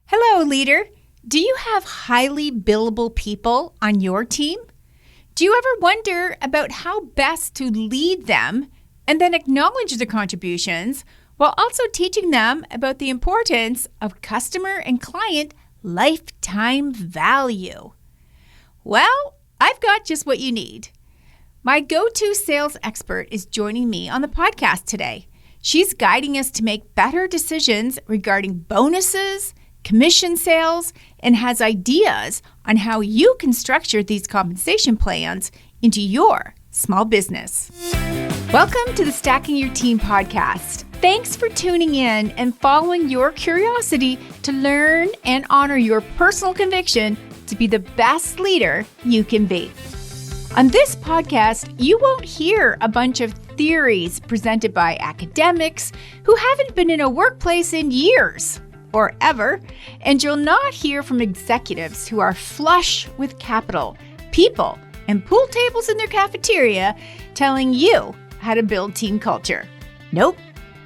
Hello, leader. Do you have highly billable people on your team? Do you ever wonder about how best to lead them and then acknowledge their contributions while also teaching them about the importance of customer and client lifetime value? Well, I've got just what you need. My go-to sales expert is joining me on the podcast today. She's guiding us to make better decisions regarding bonuses, commission sales, and has ideas on how you can structure these compensation plans into your small business. Welcome to the Stacking Your Team podcast. Thanks for tuning in and following your curiosity to learn and honor your personal conviction to be the best leader you can be. On this podcast, you won't hear a bunch of theories presented by academics who haven't been in a workplace in years or ever, and you'll not hear from executives who are flush with capital, people, and pool tables in their cafeteria telling you how to build team culture. Nope.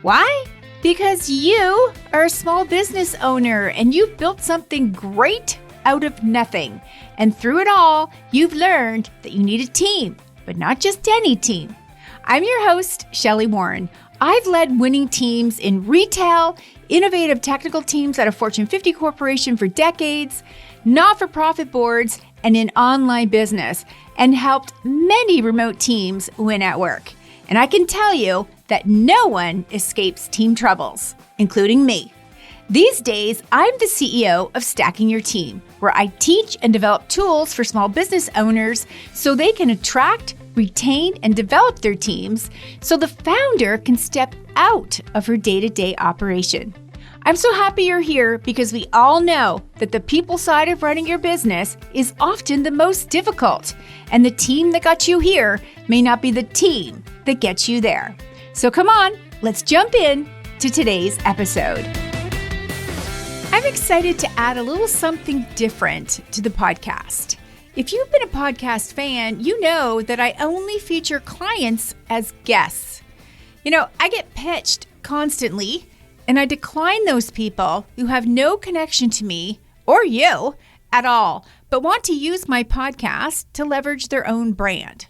Why? Because you are a small business owner and you've built something great out of nothing. And through it all, you've learned that you need a team, but not just any team. I'm your host, Shelli Warren. I've led winning teams in retail, innovative technical teams at a Fortune 50 corporation for decades, not-for-profit boards, and in online business, and helped many remote teams win at work. And I can tell you that no one escapes team troubles, including me. These days, I'm the CEO of Stacking Your Team, where I teach and develop tools for small business owners so they can attract, retain, and develop their teams so the founder can step out of her day-to-day operation. I'm so happy you're here because we all know that the people side of running your business is often the most difficult, and the team that got you here may not be the team that gets you there. So come on, let's jump in to today's episode. I'm excited to add a little something different to the podcast. If you've been a podcast fan, you know that I only feature clients as guests. I get pitched constantly, and I decline those people who have no connection to me or you at all, but want to use my podcast to leverage their own brand.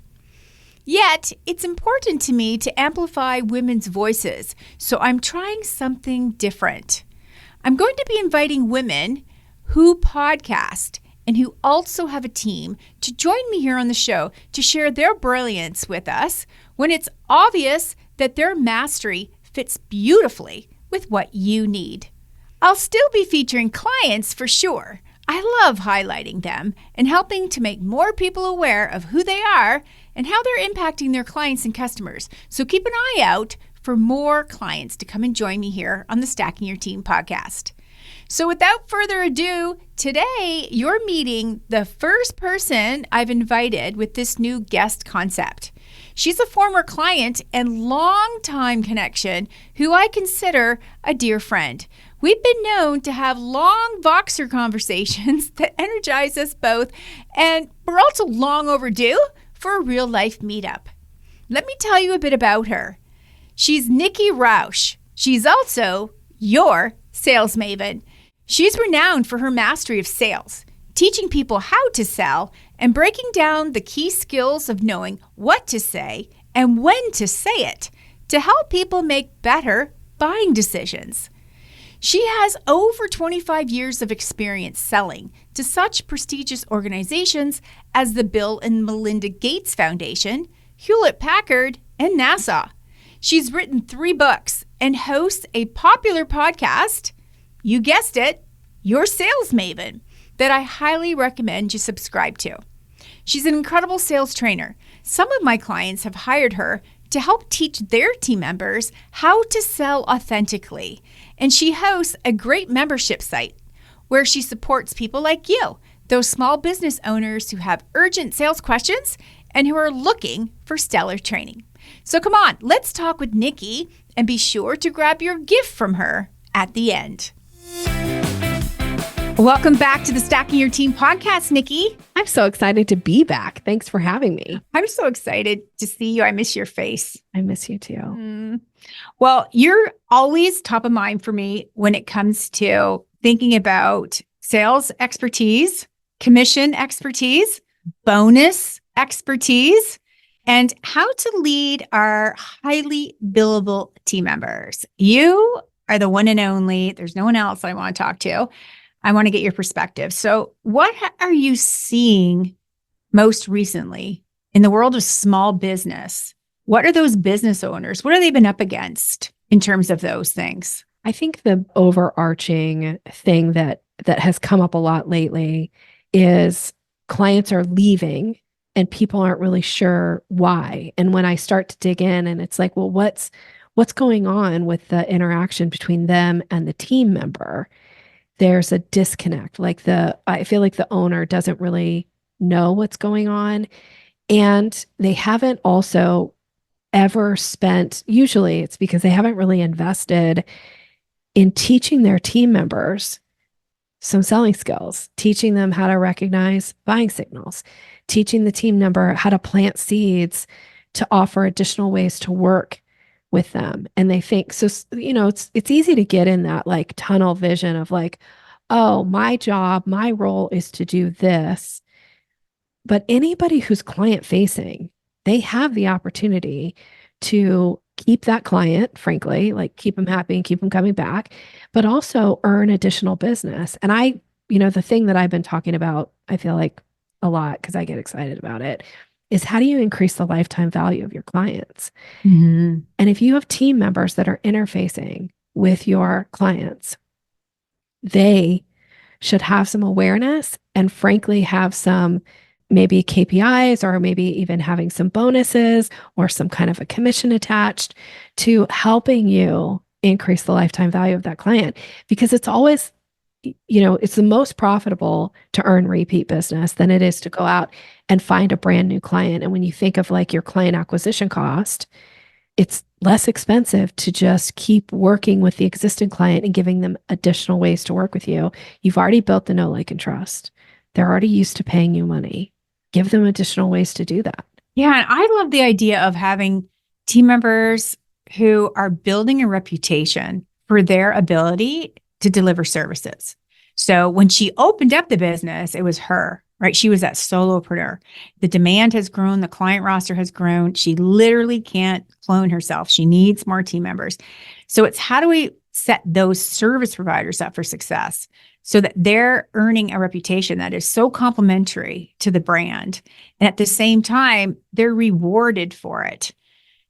Yet, it's important to me to amplify women's voices, so I'm trying something different. I'm going to be inviting women who podcast and who also have a team to join me here on the show to share their brilliance with us when it's obvious that their mastery fits beautifully with what you need. I'll still be featuring clients for sure. I love highlighting them and helping to make more people aware of who they are and how they're impacting their clients and customers. So keep an eye out for more clients to come and join me here on the Stacking Your Team podcast. So without further ado, today you're meeting the first person I've invited with this new guest concept. She's a former client and longtime connection who I consider a dear friend. We've been known to have long Voxer conversations that energize us both, and we're also long overdue for a real-life meetup. Let me tell you a bit about her. She's Nikki Rausch. She's also your sales maven. She's renowned for her mastery of sales, teaching people how to sell and breaking down the key skills of knowing what to say and when to say it to help people make better buying decisions. She has over 25 years of experience selling to such prestigious organizations as the Bill and Melinda Gates Foundation, Hewlett-Packard, and NASA. She's written 3 books and hosts a popular podcast, you guessed it, Your Sales Maven, that I highly recommend you subscribe to. She's an incredible sales trainer. Some of my clients have hired her to help teach their team members how to sell authentically. And she hosts a great membership site where she supports people like you, those small business owners who have urgent sales questions and who are looking for stellar training. So come on, let's talk with Nikki and be sure to grab your gift from her at the end. Welcome back to the Stacking Your Team podcast, Nikki. I'm so excited to be back. Thanks for having me. I'm so excited to see you. I miss your face. I miss you too. Well, you're always top of mind for me when it comes to thinking about sales expertise, commission expertise, bonus expertise, and how to lead our highly billable team members. You are the one and only. There's no one else I want to talk to. I want to get your perspective. So, what are you seeing most recently in the world of small business? What are those business owners? What have they been up against in terms of those things? I think the overarching thing that has come up a lot lately is clients are leaving and people aren't really sure why. And when I start to dig in and it's like, well, what's going on with the interaction between them and the team member? There's a disconnect. I feel like the owner doesn't really know what's going on. And they haven't also ever spent, usually it's because they haven't really invested in teaching their team members some selling skills, teaching them how to recognize buying signals, teaching the team member how to plant seeds to offer additional ways to work with them. And they think, so, it's easy to get in that like tunnel vision of like, oh, my job, my role is to do this. But anybody who's client facing, they have the opportunity to keep that client, frankly, like keep them happy and keep them coming back, but also earn additional business. And the thing that I've been talking about, I feel like a lot because I get excited about it, is how do you increase the lifetime value of your clients? Mm-hmm. And if you have team members that are interfacing with your clients, they should have some awareness and frankly have some maybe KPIs or maybe even having some bonuses or some kind of a commission attached to helping you increase the lifetime value of that client. Because it's always, it's the most profitable to earn repeat business than it is to go out and find a brand new client. And when you think of like your client acquisition cost, it's less expensive to just keep working with the existing client and giving them additional ways to work with you. You've already built the know, like, and trust. They're already used to paying you money. Give them additional ways to do that. Yeah. And I love the idea of having team members who are building a reputation for their ability to deliver services. So when she opened up the business, it was her, right? She was that solopreneur. The demand has grown. The client roster has grown. She literally can't clone herself. She needs more team members. So it's how do we set those service providers up for success so that they're earning a reputation that is so complementary to the brand. And at the same time, they're rewarded for it.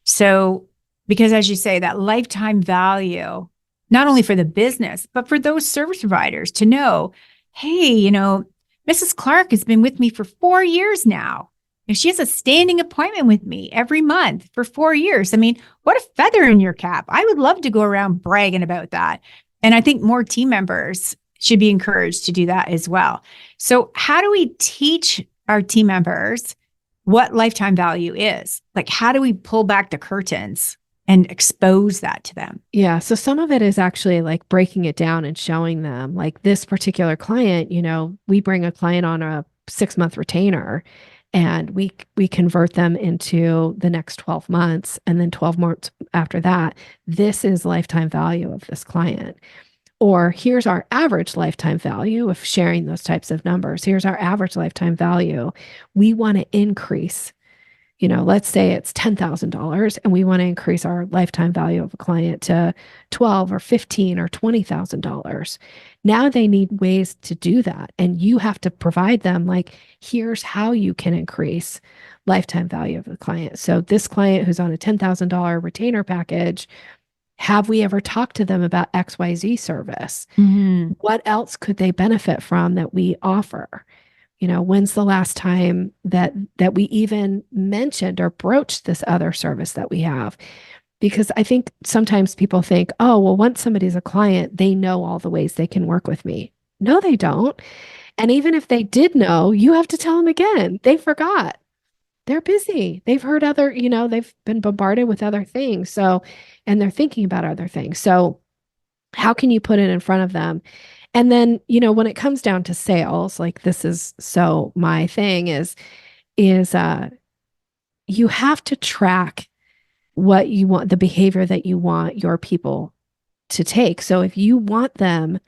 So, because as you say, that lifetime value, not only for the business, but for those service providers to know, hey, Mrs. Clark has been with me for 4 years now. And she has a standing appointment with me every month for 4 years. I mean, what a feather in your cap. I would love to go around bragging about that. And I think more team members should be encouraged to do that as well. So how do we teach our team members what lifetime value is? Like, how do we pull back the curtains and expose that to them? Yeah. So some of it is actually like breaking it down and showing them like this particular client, we bring a client on a 6-month retainer and we convert them into the next 12 months and then 12 months after that. This is lifetime value of this client. Or here's our average lifetime value of sharing those types of numbers. Here's our average lifetime value. We want to increase, let's say it's $10,000 and we want to increase our lifetime value of a client to $12 or $15 or $20,000. Now they need ways to do that. And you have to provide them like, here's how you can increase lifetime value of the client. So this client who's on a $10,000 retainer package, have we ever talked to them about XYZ service? Mm-hmm. What else could they benefit from that we offer? When's the last time that we even mentioned or broached this other service that we have? Because I think sometimes people think, oh, well, once somebody's a client, they know all the ways they can work with me. No, they don't. And even if they did know, you have to tell them again. They forgot. They're busy. They've heard they've been bombarded with other things. So, and they're thinking about other things. So how can you put it in front of them? And then, when it comes down to sales, like this is so my thing is you have to track what you want, the behavior that you want your people to take. So if you want them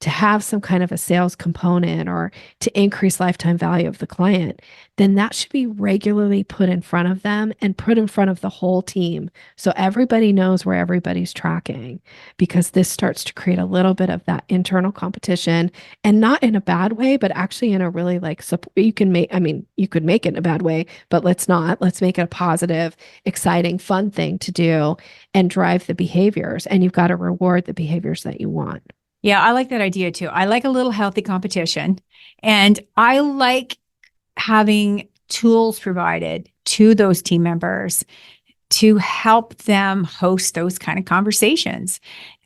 to have some kind of a sales component or to increase lifetime value of the client, then that should be regularly put in front of them and put in front of the whole team. So everybody knows where everybody's tracking, because this starts to create a little bit of that internal competition, and not in a bad way, but actually in a really like, you can make, I mean, you could make it in a bad way, but let's not. Let's make it a positive, exciting, fun thing to do and drive the behaviors. And you've got to reward the behaviors that you want. Yeah, I like that idea too. I like a little healthy competition, and I like having tools provided to those team members to help them host those kind of conversations.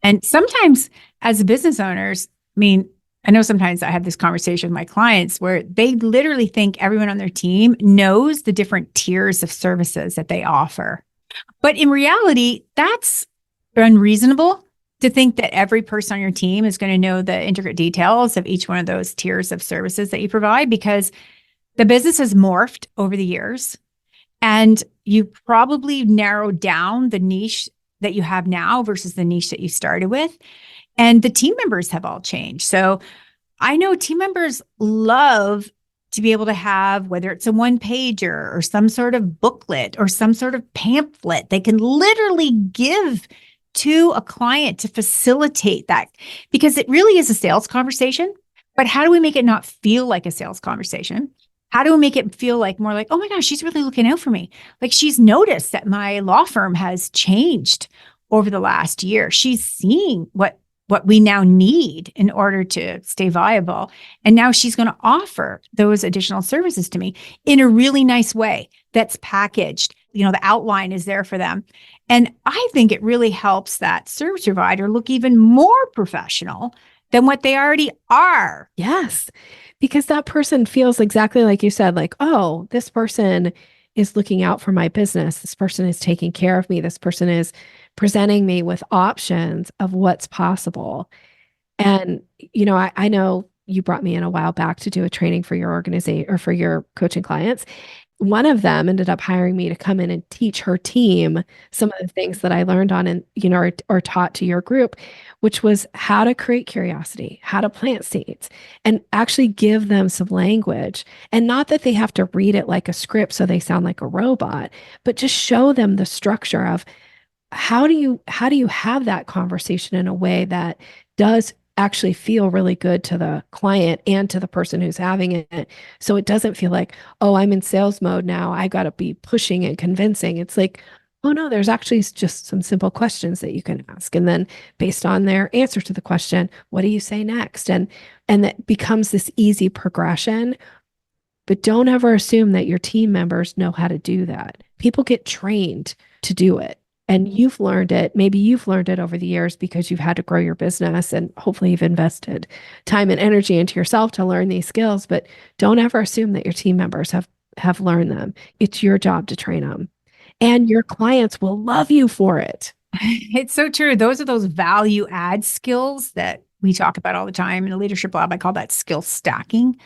And sometimes as business owners, I mean, I know sometimes I have this conversation with my clients where they literally think everyone on their team knows the different tiers of services that they offer. But in reality, that's unreasonable to think that every person on your team is going to know the intricate details of each one of those tiers of services that you provide, because the business has morphed over the years, and you probably narrowed down the niche that you have now versus the niche that you started with. And the team members have all changed. So I know team members love to be able to have, whether it's a one pager or some sort of booklet or some sort of pamphlet, they can literally give to a client to facilitate that, because it really is a sales conversation. But how do we make it not feel like a sales conversation? How do we make it feel like more like, oh my gosh, she's really looking out for me. Like she's noticed that my law firm has changed over the last year. She's seeing what we now need in order to stay viable. And now she's going to offer those additional services to me in a really nice way that's packaged. You know, the outline is there for them. And I think it really helps that service provider look even more professional than what they already are. Yes, because that person feels exactly like you said, like, oh, this person is looking out for my business. This person is taking care of me. This person is presenting me with options of what's possible. And, I know you brought me in a while back to do a training for your organization or for your coaching clients. One of them ended up hiring me to come in and teach her team some of the things that I learned on and, or taught to your group, which was how to create curiosity, how to plant seeds, and actually give them some language. And not that they have to read it like a script so they sound like a robot, but just show them the structure of how do you have that conversation in a way that does actually feel really good to the client and to the person who's having it. So it doesn't feel like, oh, I'm in sales mode now, I got to be pushing and convincing. It's like, oh no, there's actually just some simple questions that you can ask. And then based on their answer to the question, what do you say next? And that becomes this easy progression. But don't ever assume that your team members know how to do that. People get trained to do it. And you've learned it. Maybe you've learned it over the years because you've had to grow your business, and hopefully you've invested time and energy into yourself to learn these skills. But don't ever assume that your team members have learned them. It's your job to train them. And your clients will love you for it. It's so true. Those are those value add skills that we talk about all the time in the leadership lab. I call that skill stacking.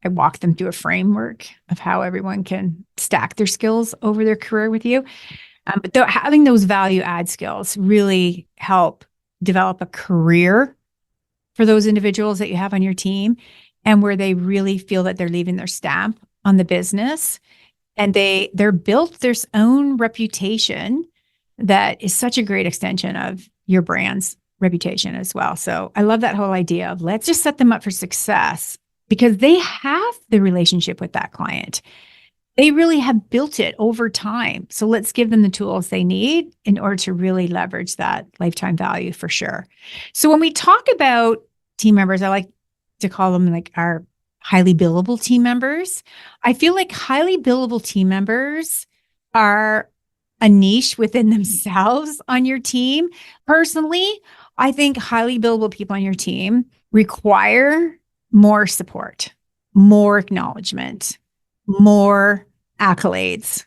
I walk them through a framework of how everyone can stack their skills over their career with you. But having those value add skills really help develop a career for those individuals that you have on your team, and where they really feel that they're leaving their stamp on the business, and they're built their own reputation that is such a great extension of your brand's reputation as well. So I love that whole idea of let's just set them up for success, because they have the relationship with that client. They really have built it over time. So let's give them the tools they need in order to really leverage that lifetime value for sure. So when we talk about team members, I like to call them like our highly billable team members. I feel like highly billable team members are a niche within themselves on your team. Personally, I think highly billable people on your team require more support, more acknowledgement, more accolades,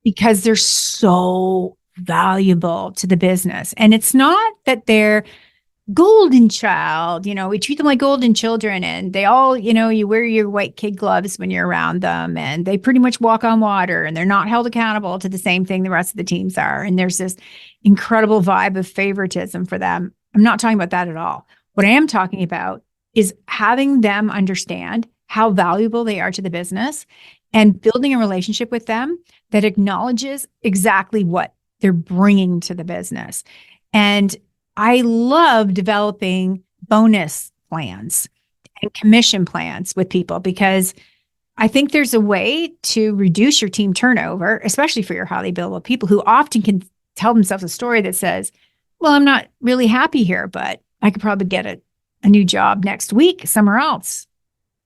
because they're so valuable to the business. And it's not that they're golden child, we treat them like golden children, and they all, you wear your white kid gloves when you're around them, and they pretty much walk on water, and they're not held accountable to the same thing the rest of the teams are. And there's this incredible vibe of favoritism for them. I'm not talking about that at all. What I am talking about is having them understand how valuable they are to the business and building a relationship with them that acknowledges exactly what they're bringing to the business. And I love developing bonus plans and commission plans with people because I think there's a way to reduce your team turnover, especially for your highly billable people who often can tell themselves a story that says, well, I'm not really happy here, but I could probably get a new job next week somewhere else.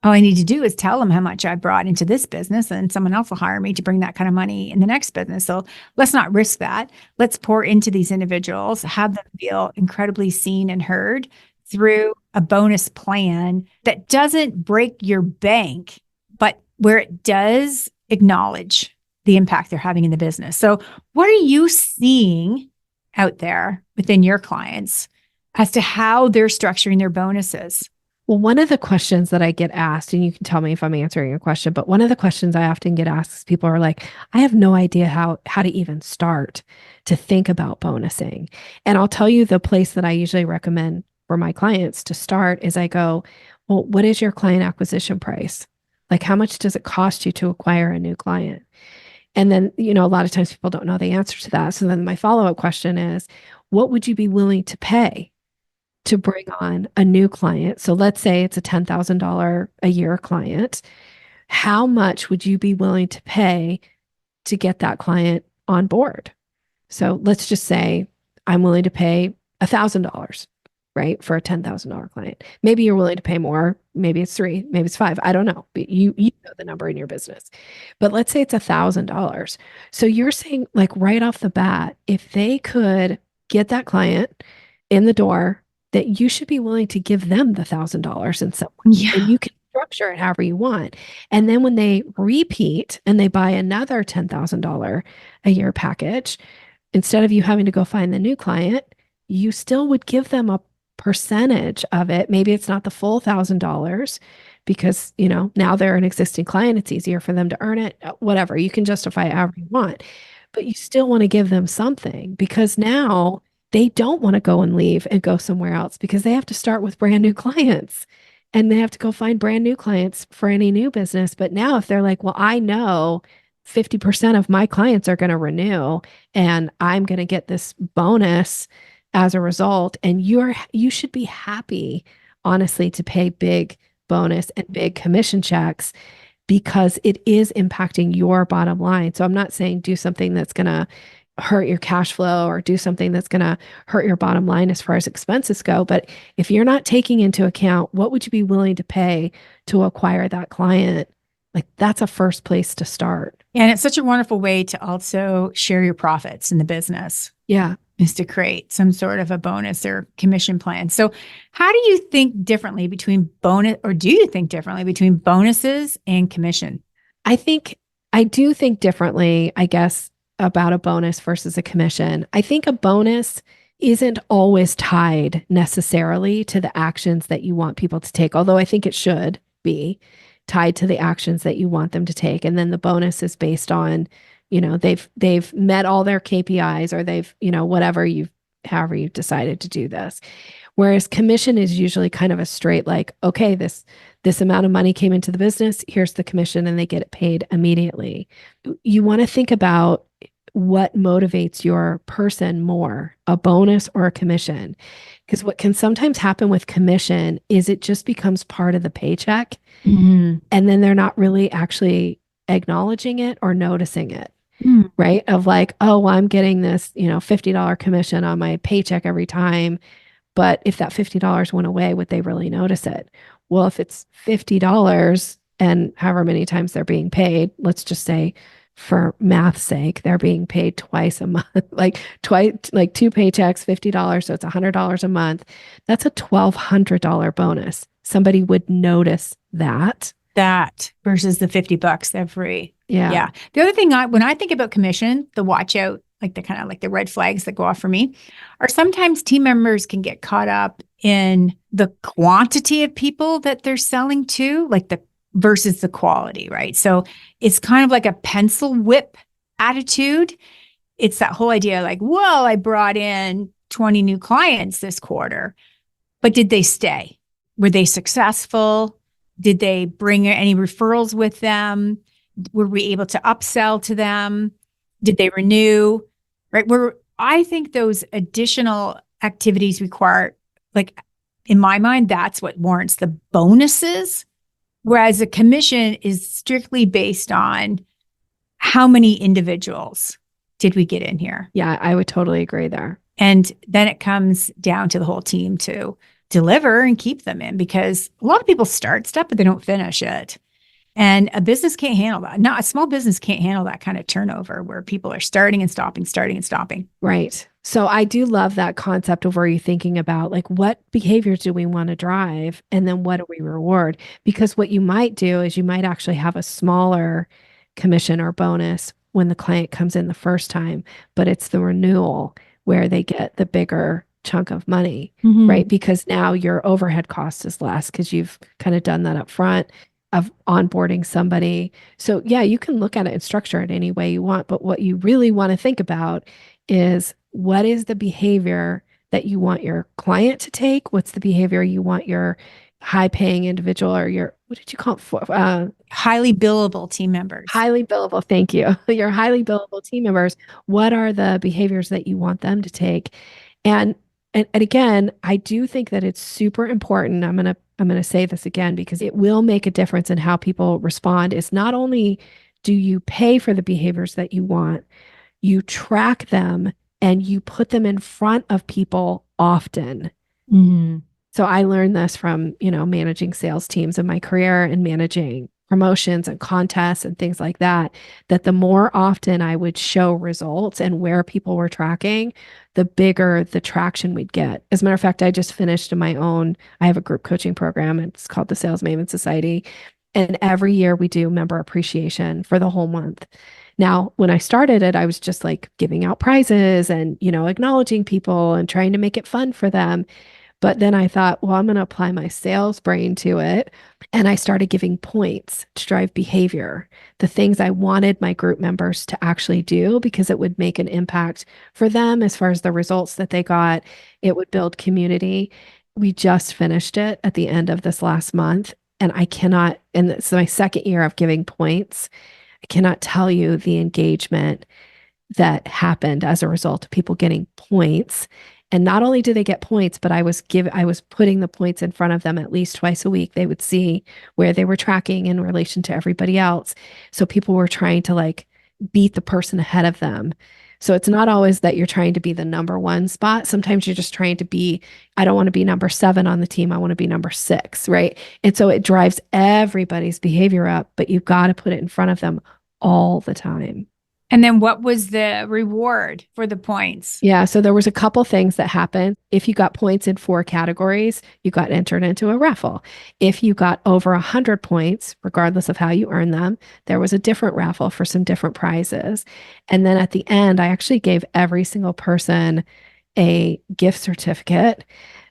All I need to do is tell them how much I brought into this business, and someone else will hire me to bring that kind of money in the next business. So let's not risk that. Let's pour into these individuals, have them feel incredibly seen and heard through a bonus plan that doesn't break your bank, but where it does acknowledge the impact they're having in the business. So what are you seeing out there within your clients as to how they're structuring their bonuses? Well, one of the questions that I get asked, and you can tell me if I'm answering your question, but one of the questions I often get asked is people are like, I have no idea how to even start to think about bonusing. And I'll tell you the place that I usually recommend for my clients to start is I go, well, what is your client acquisition price? Like, how much does it cost you to acquire a new client? And then, a lot of times people don't know the answer to that. So then my follow-up question is, what would you be willing to pay to bring on a new client? So let's say it's a $10,000 a year client. How much would you be willing to pay to get that client on board? So let's just say I'm willing to pay $1,000, right, for a $10,000 client. Maybe you're willing to pay more. Maybe it's 3, maybe it's 5. I don't know. But you know the number in your business. But let's say it's $1,000. So you're saying, like, right off the bat, if they could get that client in the door, that you should be willing to give them the $1,000 in some way. Yeah. And you can structure it however you want. And then when they repeat and they buy another $10,000 a year package, instead of you having to go find the new client, you still would give them a percentage of it. Maybe it's not the full $1,000 because, now they're an existing client. It's easier for them to earn it, whatever. You can justify it however you want, but you still want to give them something because now they don't want to go and leave and go somewhere else because they have to start with brand new clients and they have to go find brand new clients for any new business. But now if they're like, well, I know 50% of my clients are going to renew and I'm going to get this bonus as a result. And you should be happy, honestly, to pay big bonus and big commission checks because it is impacting your bottom line. So I'm not saying do something that's going to hurt your cash flow or do something that's going to hurt your bottom line as far as expenses go. But if you're not taking into account what would you be willing to pay to acquire that client, like that's a first place to start. And it's such a wonderful way to also share your profits in the business. Yeah. Is to create some sort of a bonus or commission plan. So how do you think differently between bonus, or do you think differently between bonuses and commission? I do think differently, I guess, about a bonus versus a commission. I think a bonus isn't always tied necessarily to the actions that you want people to take, although I think it should be tied to the actions that you want them to take. And then the bonus is based on, they've met all their KPIs or they've, however you've decided to do this. Whereas commission is usually kind of a straight, like, okay, this amount of money came into the business, here's the commission, and they get it paid immediately. You want to think about what motivates your person more, a bonus or a commission. Because what can sometimes happen with commission is it just becomes part of the paycheck. Mm-hmm. And then they're not really actually acknowledging it or noticing it. Right? Of like, oh, well, I'm getting this, $50 commission on my paycheck every time. But if that $50 went away, would they really notice it? Well, if it's $50 and however many times they're being paid, let's just say for math's sake, they're being paid twice a month, like 2 paychecks, $50. So it's $100 a month. That's a $1,200 bonus. Somebody would notice that. That versus the $50 every. Yeah. The other thing, when I think about commission, the watch out, like the kind of like the red flags that go off for me, are sometimes team members can get caught up in the quantity of people that they're selling to, like the versus the quality, right? So it's kind of like a pencil whip attitude. It's that whole idea like, well, I brought in 20 new clients this quarter. But did they stay? Were they successful? Did they bring any referrals with them? Were we able to upsell to them? Did they renew? Right. I think those additional activities require, like, in my mind, that's what warrants the bonuses. Whereas a commission is strictly based on how many individuals did we get in here? Yeah, I would totally agree there. And then it comes down to the whole team to deliver and keep them in, because a lot of people start stuff, but they don't finish it. And a business can't handle that. Not a small business can't handle that kind of turnover where people are starting and stopping, starting and stopping. Right. So I do love that concept of where you're thinking about like what behaviors do we want to drive and then what do we reward? Because what you might do is you might actually have a smaller commission or bonus when the client comes in the first time, but it's the renewal where they get the bigger chunk of money, right? Because now your overhead cost is less because you've kind of done that up front of onboarding somebody. So yeah, you can look at it and structure it any way you want, but what you really want to think about is what is the behavior that you want your client to take? What's the behavior you want your high paying individual or your, what did you call it? Highly billable team members. Highly billable. Thank you. Your highly billable team members. What are the behaviors that you want them to take? And again, I do think that it's super important. I'm gonna say this again because it will make a difference in how people respond. Is not only do you pay for the behaviors that you want, you track them and you put them in front of people often. So I learned this from, managing sales teams in my career and managing promotions and contests and things like that, that the more often I would show results and where people were tracking, the bigger the traction we'd get. As a matter of fact, I just finished I have a group coaching program. It's called the Sales Maven Society. And every year we do member appreciation for the whole month. Now, when I started it, I was just like giving out prizes and, acknowledging people and trying to make it fun for them. But then I thought, well, I'm going to apply my sales brain to it. And I started giving points to drive behavior, the things I wanted my group members to actually do because it would make an impact for them as far as the results that they got. It would build community. We just finished it at the end of this last month. And and it's my second year of giving points. I cannot tell you the engagement that happened as a result of people getting points. And not only do they get points, but I was putting the points in front of them at least twice a week. They would see where they were tracking in relation to everybody else. So people were trying to like beat the person ahead of them. So it's not always that you're trying to be the number one spot. Sometimes you're just trying to be, I don't want to be number 7 on the team. I want to be number 6, right? And so it drives everybody's behavior up, but you've got to put it in front of them all the time. And then what was the reward for the points? Yeah, so there was a couple things that happened. If you got points in 4 categories, you got entered into a raffle. If you got over 100 points, regardless of how you earn them, there was a different raffle for some different prizes. And then at the end, I actually gave every single person a gift certificate.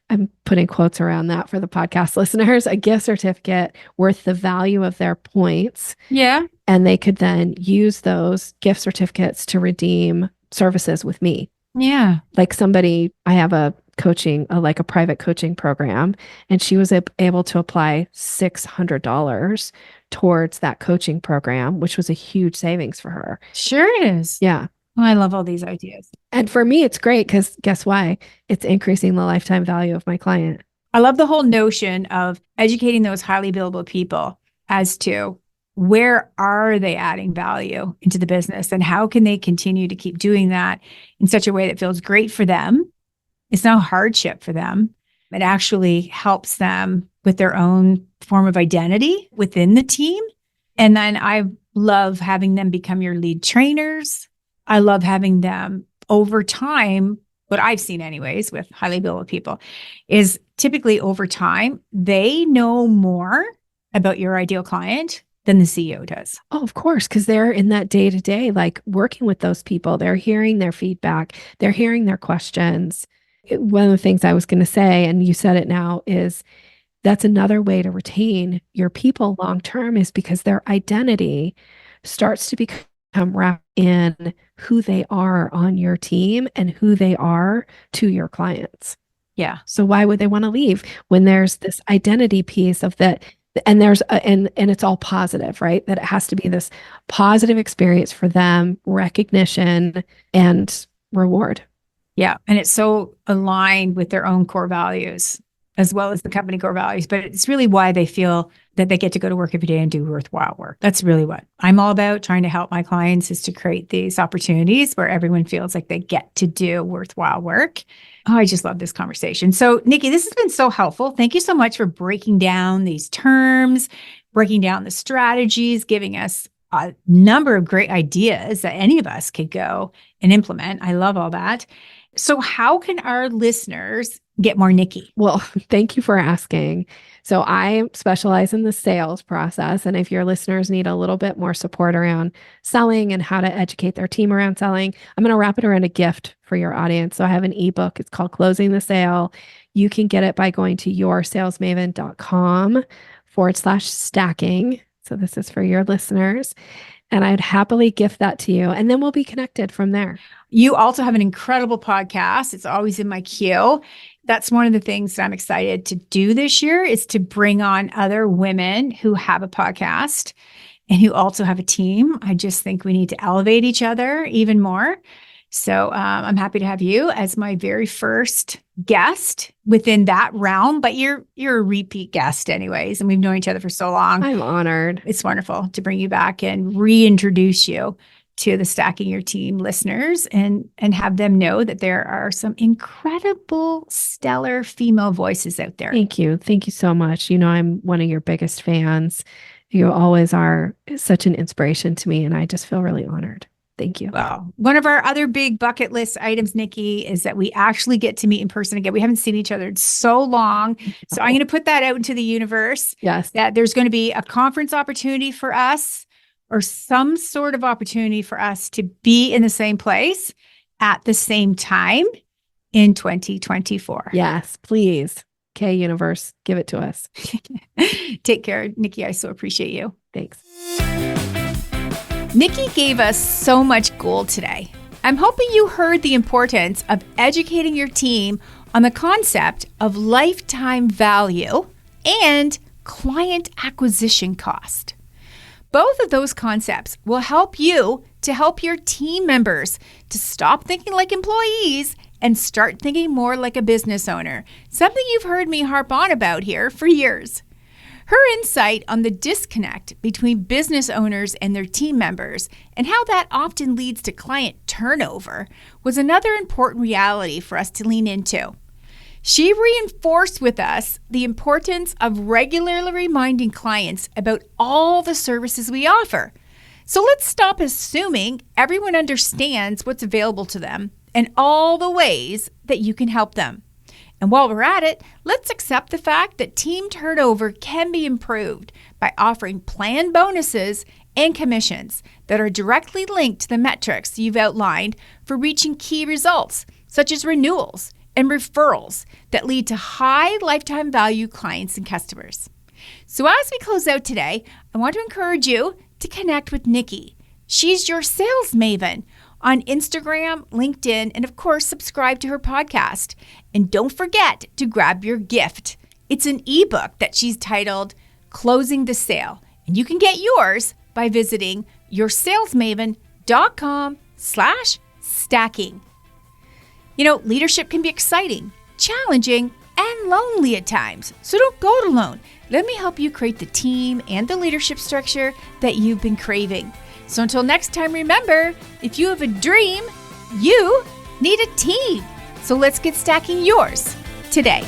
I'm putting quotes around that for the podcast listeners, a gift certificate worth the value of their points. Yeah. And they could then use those gift certificates to redeem services with me. Yeah. Like I have a private coaching program, and she was able to apply $600 towards that coaching program, which was a huge savings for her. Sure it is. Yeah. Oh, I love all these ideas. And for me, it's great because guess why? It's increasing the lifetime value of my client. I love the whole notion of educating those highly billable people as to where are they adding value into the business and how can they continue to keep doing that in such a way that feels great for them. It's not a hardship for them. It actually helps them with their own form of identity within the team. And then I love having them become your lead trainers. I love having them over time. What I've seen anyways with highly billable people is typically over time, they know more about your ideal client than the CEO does. Oh, of course, because they're in that day to day, like working with those people. They're hearing their feedback. They're hearing their questions. One of the things I was going to say, and you said it now, is that's another way to retain your people long term is because their identity starts to become wrapped in who they are on your team and who they are to your clients. Yeah. So why would they want to leave when there's this identity piece of that? And and it's all positive, right? That it has to be this positive experience for them, recognition and reward. Yeah. And it's so aligned with their own core values as well as the company core values. But it's really why they feel that they get to go to work every day and do worthwhile work. That's really what I'm all about, trying to help my clients, is to create these opportunities where everyone feels like they get to do worthwhile work. Oh, I just love this conversation. So, Nikki, this has been so helpful. Thank you so much for breaking down these terms, breaking down the strategies, giving us a number of great ideas that any of us could go and implement. I love all that. So how can our listeners get more Nikki? Well, thank you for asking. So I specialize in the sales process. And if your listeners need a little bit more support around selling and how to educate their team around selling, I'm going to wrap it around a gift for your audience. So I have an ebook. It's called Closing the Sale. You can get it by going to yoursalesmaven.com/stacking. So this is for your listeners. And I'd happily gift that to you. And then we'll be connected from there. You also have an incredible podcast. It's always in my queue. That's one of the things that I'm excited to do this year, is to bring on other women who have a podcast and who also have a team. I just think we need to elevate each other even more. So I'm happy to have you as my very first guest within that realm, but you're a repeat guest anyways, and we've known each other for so long. I'm honored. It's wonderful to bring you back and reintroduce you to the Stacking Your Team listeners and have them know that there are some incredible, stellar female voices out there. Thank you. Thank you so much. You know, I'm one of your biggest fans. You always are such an inspiration to me, and I just feel really honored. Thank you. Well, one of our other big bucket list items, Nikki, is that we actually get to meet in person again. We haven't seen each other in so long. So I'm going to put that out into the universe. Yes. That there's going to be a conference opportunity for us, or some sort of opportunity for us to be in the same place at the same time in 2024. Yes, please. Okay, universe, give it to us. Take care, Nikki. I so appreciate you. Thanks. Nikki gave us so much gold today. I'm hoping you heard the importance of educating your team on the concept of lifetime value and client acquisition cost. Both of those concepts will help you to help your team members to stop thinking like employees and start thinking more like a business owner, something you've heard me harp on about here for years. Her insight on the disconnect between business owners and their team members and how that often leads to client turnover was another important reality for us to lean into. She reinforced with us the importance of regularly reminding clients about all the services we offer. So let's stop assuming everyone understands what's available to them and all the ways that you can help them. And while we're at it, let's accept the fact that team turnover can be improved by offering planned bonuses and commissions that are directly linked to the metrics you've outlined for reaching key results, such as renewals and referrals that lead to high lifetime value clients and customers. So as we close out today, I want to encourage you to connect with Nikki. She's your sales maven on Instagram, LinkedIn, and of course, subscribe to her podcast. And don't forget to grab your gift. It's an ebook that she's titled Closing the Sale. And you can get yours by visiting yoursalesmaven.com/stacking. You know, leadership can be exciting, challenging, and lonely at times. So don't go it alone. Let me help you create the team and the leadership structure that you've been craving. So until next time, remember, if you have a dream, you need a team. So let's get stacking yours today.